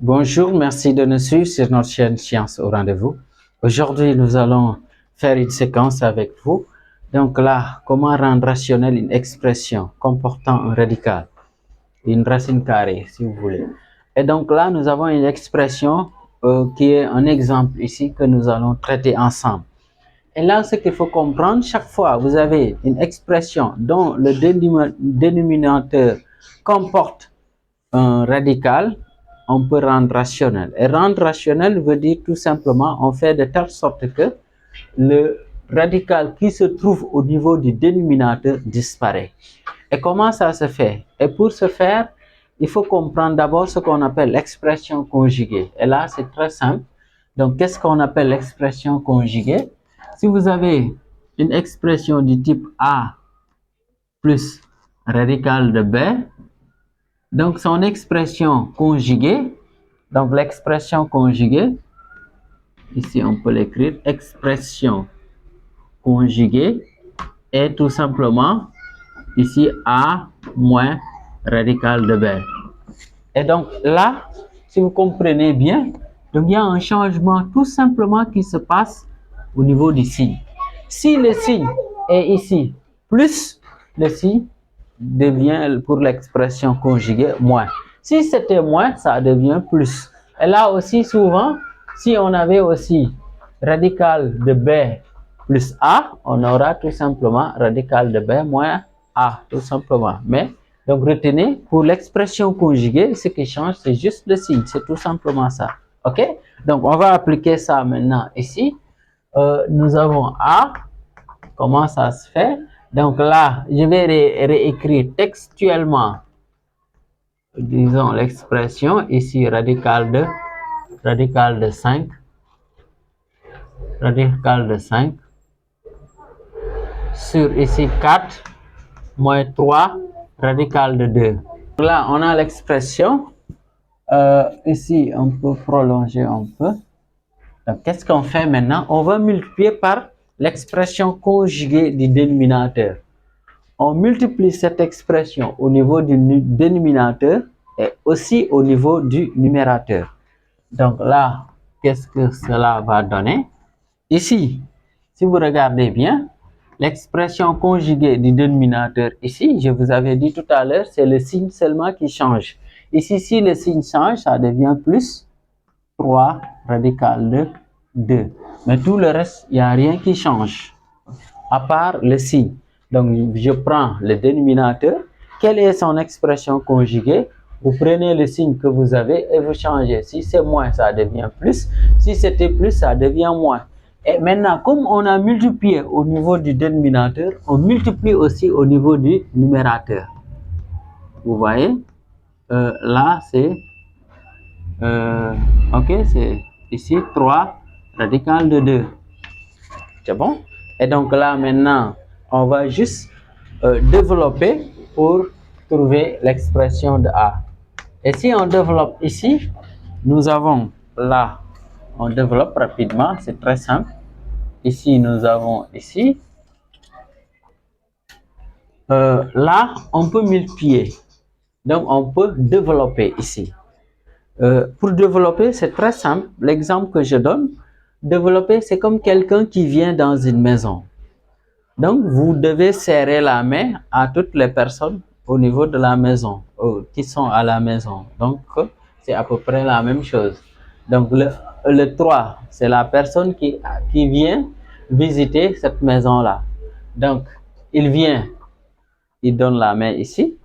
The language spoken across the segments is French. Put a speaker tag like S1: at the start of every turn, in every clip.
S1: Bonjour, merci de nous suivre sur notre chaîne Science au rendez-vous. Aujourd'hui, nous allons faire une séquence avec vous. Donc là, comment rendre rationnelle une expression comportant un radical, une racine carrée, si vous voulez. Et donc là, nous avons une expression qui est un exemple ici que nous allons traiter ensemble. Et là, ce qu'il faut comprendre, chaque fois vous avez une expression dont le dénominateur comporte un radical, on peut rendre rationnel. Et rendre rationnel veut dire tout simplement, on fait de telle sorte que le radical qui se trouve au niveau du dénominateur disparaît. Et comment ça se fait? Et pour ce faire, il faut comprendre d'abord ce qu'on appelle l'expression conjuguée. Et là, c'est très simple. Donc, qu'est-ce qu'on appelle l'expression conjuguée? Si vous avez une expression du type A plus radical de B, donc son expression conjuguée, donc l'expression conjuguée, ici on peut l'écrire, expression conjuguée est tout simplement ici A moins radical de B. Et donc là, si vous comprenez bien, donc il y a un changement tout simplement qui se passe au niveau du signe. Si le signe est ici plus, le signe devient pour l'expression conjuguée moins. Si c'était moins, ça devient plus. Et là aussi, souvent, si on avait aussi radical de B plus A, on aura tout simplement radical de B moins A, tout simplement. Mais, donc retenez, pour l'expression conjuguée, ce qui change, c'est juste le signe. C'est tout simplement ça. OK? Donc, on va appliquer ça maintenant ici. Nous avons A. Comment ça se fait? Donc là, je vais réécrire textuellement, disons l'expression ici radical de 5, radical de 5 sur ici 4 moins 3 radical de 2. Là, on a l'expression. Ici, on peut prolonger un peu. Donc, qu'est-ce qu'on fait maintenant? On va multiplier par l'expression conjuguée du dénominateur. On multiplie cette expression au niveau du dénominateur et aussi au niveau du numérateur. Donc là, qu'est-ce que cela va donner? Ici, si vous regardez bien, l'expression conjuguée du dénominateur ici, je vous avais dit tout à l'heure, c'est le signe seulement qui change. Ici, si le signe change, ça devient plus 3 radical de 2. Mais tout le reste, il n'y a rien qui change, à part le signe. Donc, je prends le dénominateur. Quelle est son expression conjuguée? Vous prenez le signe que vous avez et vous changez. Si c'est moins, ça devient plus. Si c'était plus, ça devient moins. Et maintenant, comme on a multiplié au niveau du dénominateur, on multiplie aussi au niveau du numérateur. Vous voyez? Là, c'est... ok, c'est ici 3 radical de 2. C'est bon? Et donc là, maintenant, on va juste développer pour trouver l'expression de A. Et si on développe ici, nous avons là, on développe rapidement, c'est très simple. Ici, nous avons ici. Là, on peut multiplier. Donc, on peut développer ici. Pour développer, c'est très simple. L'exemple que je donne, développer, c'est comme quelqu'un qui vient dans une maison. Donc, vous devez serrer la main à toutes les personnes au niveau de la maison, qui sont à la maison. Donc, c'est à peu près la même chose. Donc, le 3, c'est la personne qui vient visiter cette maison-là. Donc, il vient, il donne la main ici.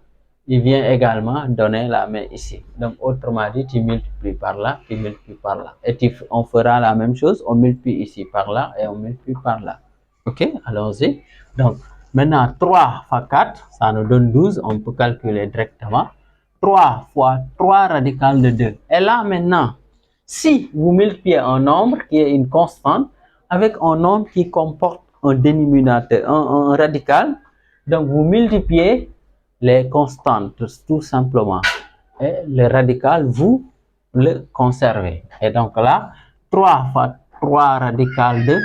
S1: Il vient également donner la main ici. Donc, autrement dit, tu multiplies par là, tu multiplies par là. Et on fera la même chose, on multiplie ici par là et on multiplie par là. Ok, allons-y. Donc, maintenant, 3 fois 4, ça nous donne 12. On peut calculer directement. 3 fois 3 radical de 2. Et là, maintenant, si vous multipliez un nombre qui est une constante avec un nombre qui comporte un dénominateur, un radical, donc vous multipliez les constantes, tout simplement. Et le radical, vous le conservez. Et donc là, 3 fois 3 radical de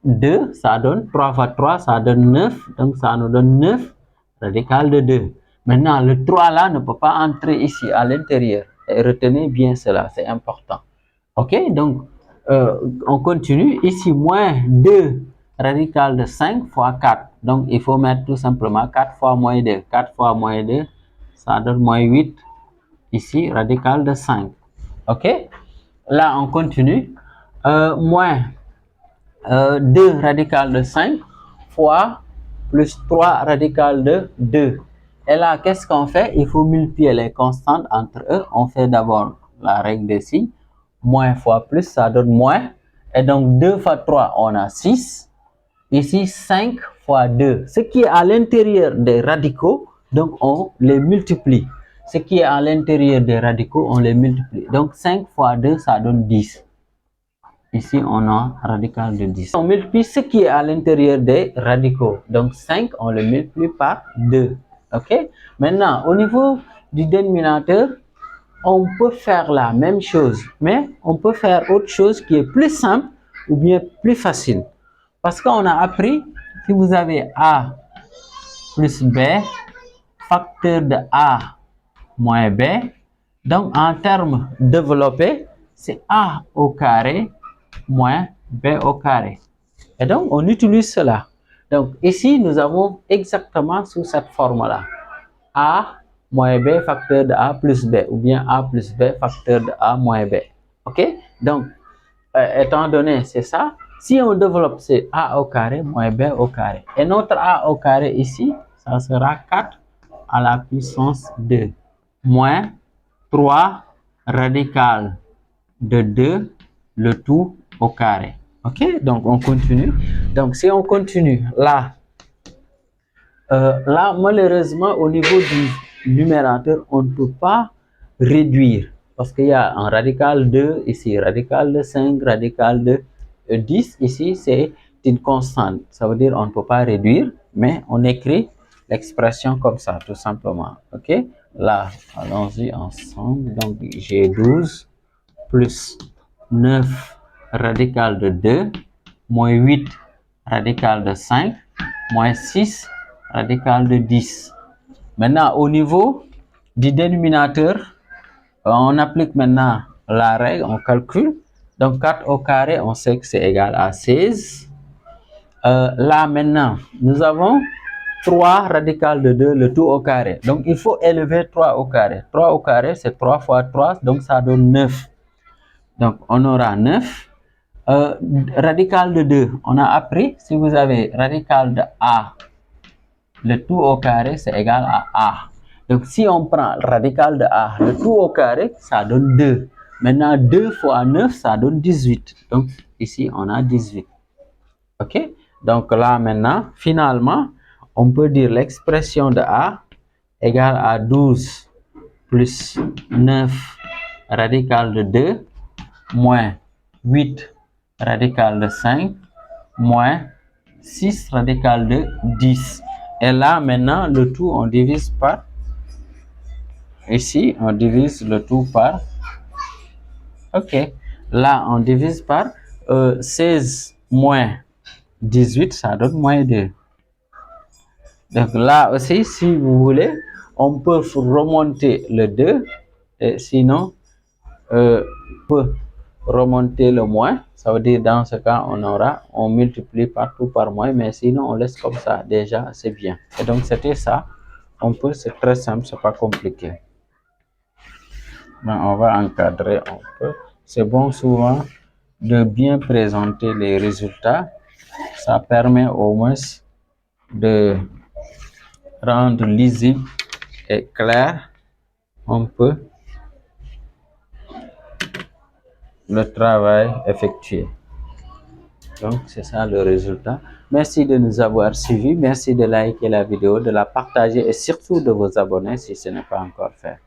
S1: 2, ça donne 3 fois 3, ça donne 9. Donc ça nous donne 9 radical de 2. Maintenant, le 3 là ne peut pas entrer ici à l'intérieur. Et retenez bien cela, c'est important. Ok, donc on continue. Ici, moins 2 radical de 5 fois 4. Donc, il faut mettre tout simplement 4 fois moins 2. 4 fois moins 2, ça donne moins 8. Ici, radical de 5. Ok, là, on continue. Moins 2 radical de 5 fois plus 3 radical de 2. Et là, qu'est-ce qu'on fait? Il faut multiplier les constantes entre eux. On fait d'abord la règle des signes. Moins fois plus, ça donne moins. Et donc, 2 fois 3, on a 6. Ici, 5 fois 2. Ce qui est à l'intérieur des radicaux, donc on les multiplie. Ce qui est à l'intérieur des radicaux, on les multiplie. Donc, 5 fois 2, ça donne 10. Ici, on a radical de 10. On multiplie ce qui est à l'intérieur des radicaux. Donc, 5, on le multiplie par 2. OK? Maintenant, au niveau du dénominateur, on peut faire la même chose, mais on peut faire autre chose qui est plus simple ou bien plus facile. Parce qu'on a appris, si vous avez A plus B, facteur de A moins B, donc en termes développés, c'est A au carré moins B au carré. Et donc, on utilise cela. Donc, ici, nous avons exactement sous cette forme-là. A moins B facteur de A plus B, ou bien A plus B facteur de A moins B. OK? Donc, étant donné c'est ça, si on développe, c'est A au carré moins B au carré. Et notre A au carré ici, ça sera 4 à la puissance 2 moins 3 radical de 2, le tout au carré. OK? Donc, on continue. Donc, si on continue, là, malheureusement, au niveau du numérateur, on ne peut pas réduire. Parce qu'il y a un radical 2 ici, radical de 5, radical de 10. Ici, c'est une constante. Ça veut dire qu'on ne peut pas réduire, mais on écrit l'expression comme ça, tout simplement. OK? Là, allons-y ensemble. Donc, j'ai 12 plus 9 radical de 2, moins 8 radical de 5, moins 6 radical de 10. Maintenant, au niveau du dénominateur, on applique maintenant la règle, on calcule. Donc, 4 au carré, on sait que c'est égal à 16. Là, maintenant, nous avons 3 radical de 2, le tout au carré. Donc, il faut élever 3 au carré. 3 au carré, c'est 3 fois 3, donc ça donne 9. Donc, on aura 9. Radical de 2, on a appris, si vous avez radical de A, le tout au carré, c'est égal à A. Donc, si on prend le radical de A, le tout au carré, ça donne 2. Maintenant, 2 fois 9, ça donne 18. Donc, ici, on a 18. OK? Donc, là, maintenant, finalement, on peut dire l'expression de A égale à 12 plus 9 radical de 2 moins 8 radical de 5 moins 6 radical de 10. Et là, maintenant, le tout, on divise par... Ici, on divise le tout par... OK. Là, on divise par 16 moins 18, ça donne moins 2. Donc là aussi, si vous voulez, on peut remonter le 2. Et sinon, on peut remonter le moins. Ça veut dire, dans ce cas, on multiplie partout par moins, mais sinon, on laisse comme ça. Déjà, c'est bien. Et donc, c'était ça. C'est très simple, c'est pas compliqué. Mais on va encadrer un peu. C'est bon souvent de bien présenter les résultats. Ça permet au moins de rendre lisible et clair un peu le travail effectué. Donc, c'est ça le résultat. Merci de nous avoir suivis. Merci de liker la vidéo, de la partager et surtout de vous abonner si ce n'est pas encore fait.